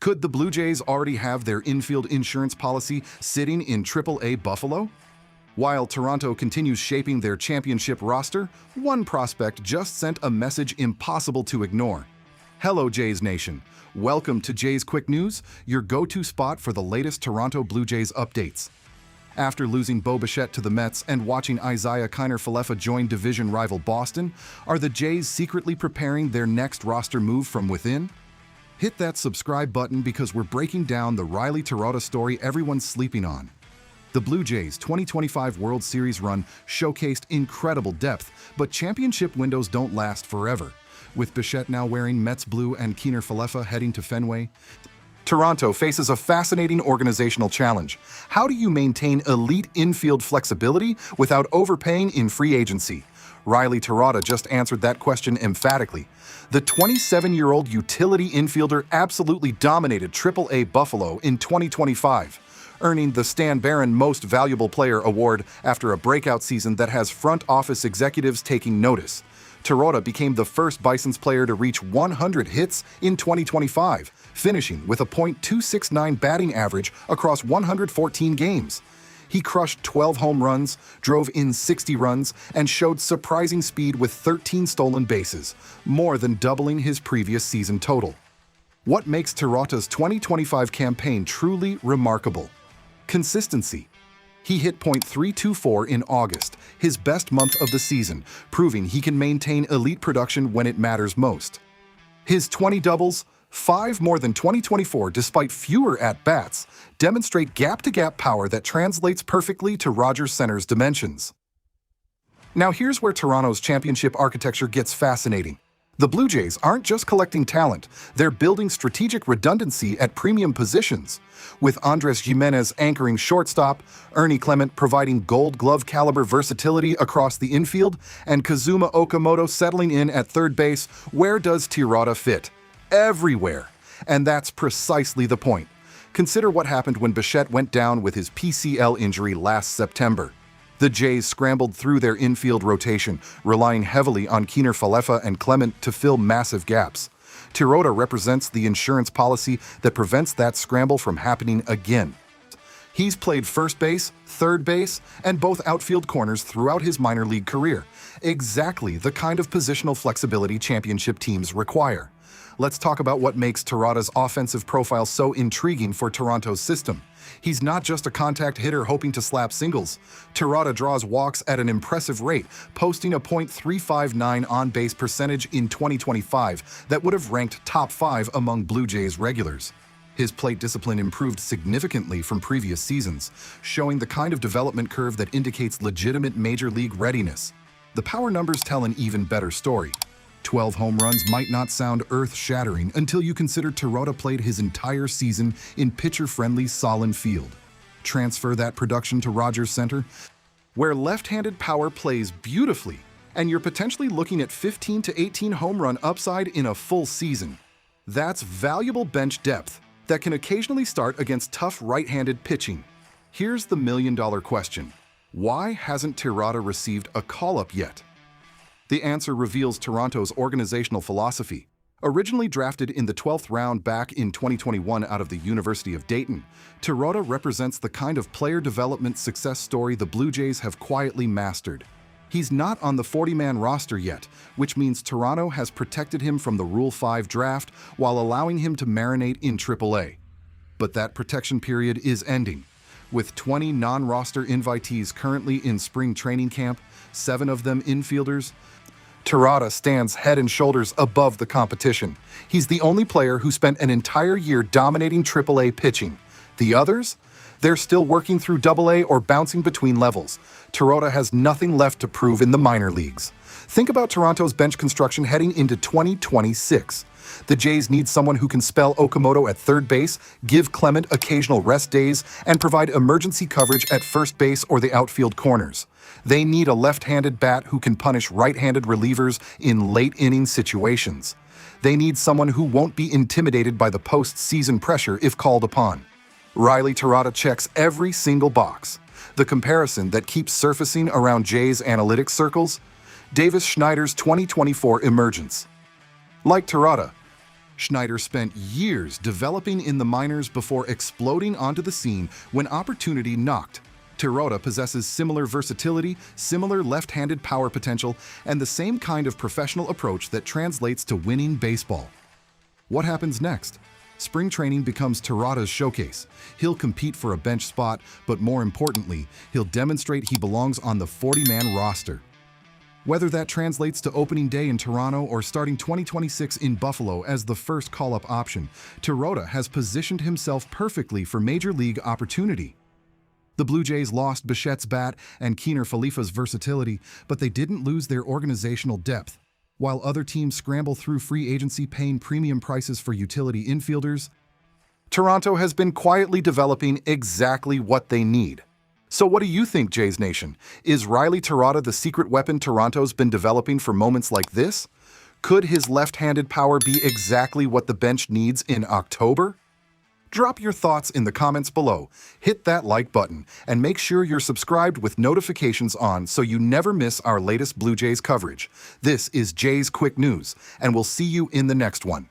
Could the Blue Jays already have their infield insurance policy sitting in Triple-A Buffalo? While Toronto continues shaping their championship roster, one prospect just sent a message impossible to ignore. Hello, Jays Nation. Welcome to Jays Quick News, your go-to spot for the latest Toronto Blue Jays updates. After losing Bo Bichette to the Mets and watching Isaiah Kiner-Falefa join division rival Boston, are the Jays secretly preparing their next roster move from within? Hit that subscribe button because we're breaking down the Riley Tirotta story everyone's sleeping on. The Blue Jays' 2025 World Series run showcased incredible depth, but championship windows don't last forever. With Bichette now wearing Mets blue and Kiner-Falefa heading to Fenway, Toronto faces a fascinating organizational challenge. How do you maintain elite infield flexibility without overpaying in free agency? Riley Tirotta just answered that question emphatically. The 27-year-old utility infielder absolutely dominated Triple-A Buffalo in 2025, earning the Stan Barron Most Valuable Player award after a breakout season that has front office executives taking notice. Tirotta became the first Bison's player to reach 100 hits in 2025, finishing with a .269 batting average across 114 games. He crushed 12 home runs, drove in 60 runs, and showed surprising speed with 13 stolen bases, more than doubling his previous season total. What makes Tirotta's 2025 campaign truly remarkable? Consistency. He hit .324 in August, his best month of the season, proving he can maintain elite production when it matters most. His 20 doubles, 5 more than 2024 despite fewer at-bats, demonstrate gap-to-gap power that translates perfectly to Rogers Center's dimensions. Now here's where Toronto's championship architecture gets fascinating. The Blue Jays aren't just collecting talent, they're building strategic redundancy at premium positions. With Andres Gimenez anchoring shortstop, Ernie Clement providing Gold Glove caliber versatility across the infield, and Kazuma Okamoto settling in at third base, where does Tirotta fit? Everywhere. And that's precisely the point. Consider what happened when Bichette went down with his PCL injury last September. The Jays scrambled through their infield rotation, relying heavily on Kiner-Falefa and Clement to fill massive gaps. Tirotta represents the insurance policy that prevents that scramble from happening again. He's played first base, third base, and both outfield corners throughout his minor league career, exactly the kind of positional flexibility championship teams require. Let's talk about what makes Tirotta's offensive profile so intriguing for Toronto's system. He's not just a contact hitter hoping to slap singles. Tirotta draws walks at an impressive rate, posting a .359 on-base percentage in 2025 that would have ranked top 5 among Blue Jays regulars. His plate discipline improved significantly from previous seasons, showing the kind of development curve that indicates legitimate major league readiness. The power numbers tell an even better story. 12 home runs might not sound earth-shattering until you consider Tirotta played his entire season in pitcher-friendly Solon Field. Transfer that production to Rogers Center, where left-handed power plays beautifully, and you're potentially looking at 15 to 18 home run upside in a full season. That's valuable bench depth that can occasionally start against tough right-handed pitching. Here's the million-dollar question. Why hasn't Tirotta received a call-up yet? The answer reveals Toronto's organizational philosophy. Originally drafted in the 12th round back in 2021 out of the University of Dayton, Tirotta represents the kind of player development success story the Blue Jays have quietly mastered. He's not on the 40-man roster yet, which means Toronto has protected him from the Rule 5 draft while allowing him to marinate in Triple-A. But that protection period is ending. With 20 non-roster invitees currently in spring training camp, 7 of them infielders, Tirotta stands head and shoulders above the competition. He's the only player who spent an entire year dominating Triple-A pitching. The others? They're still working through Double-A or bouncing between levels. Tirotta has nothing left to prove in the minor leagues. Think about Toronto's bench construction heading into 2026. The Jays need someone who can spell Okamoto at third base, give Clement occasional rest days, and provide emergency coverage at first base or the outfield corners. They need a left-handed bat who can punish right-handed relievers in late-inning situations. They need someone who won't be intimidated by the postseason pressure if called upon. Riley Tirotta checks every single box. The comparison that keeps surfacing around Jays analytics circles? Davis Schneider's 2024 emergence. Like Tirotta, Schneider spent years developing in the minors before exploding onto the scene when opportunity knocked. Tirotta possesses similar versatility, similar left-handed power potential, and the same kind of professional approach that translates to winning baseball. What happens next? Spring training becomes Tirotta's showcase. He'll compete for a bench spot, but more importantly, he'll demonstrate he belongs on the 40-man roster. Whether that translates to opening day in Toronto or starting 2026 in Buffalo as the first call-up option, Tirotta has positioned himself perfectly for major league opportunity. The Blue Jays lost Bichette's bat and Kiner-Falefa's versatility, but they didn't lose their organizational depth. While other teams scramble through free agency paying premium prices for utility infielders, Toronto has been quietly developing exactly what they need. So what do you think, Jays Nation? Is Riley Tirotta the secret weapon Toronto's been developing for moments like this? Could his left-handed power be exactly what the bench needs in October? Drop your thoughts in the comments below, hit that like button, and make sure you're subscribed with notifications on so you never miss our latest Blue Jays coverage. This is Jays Quick News, and we'll see you in the next one.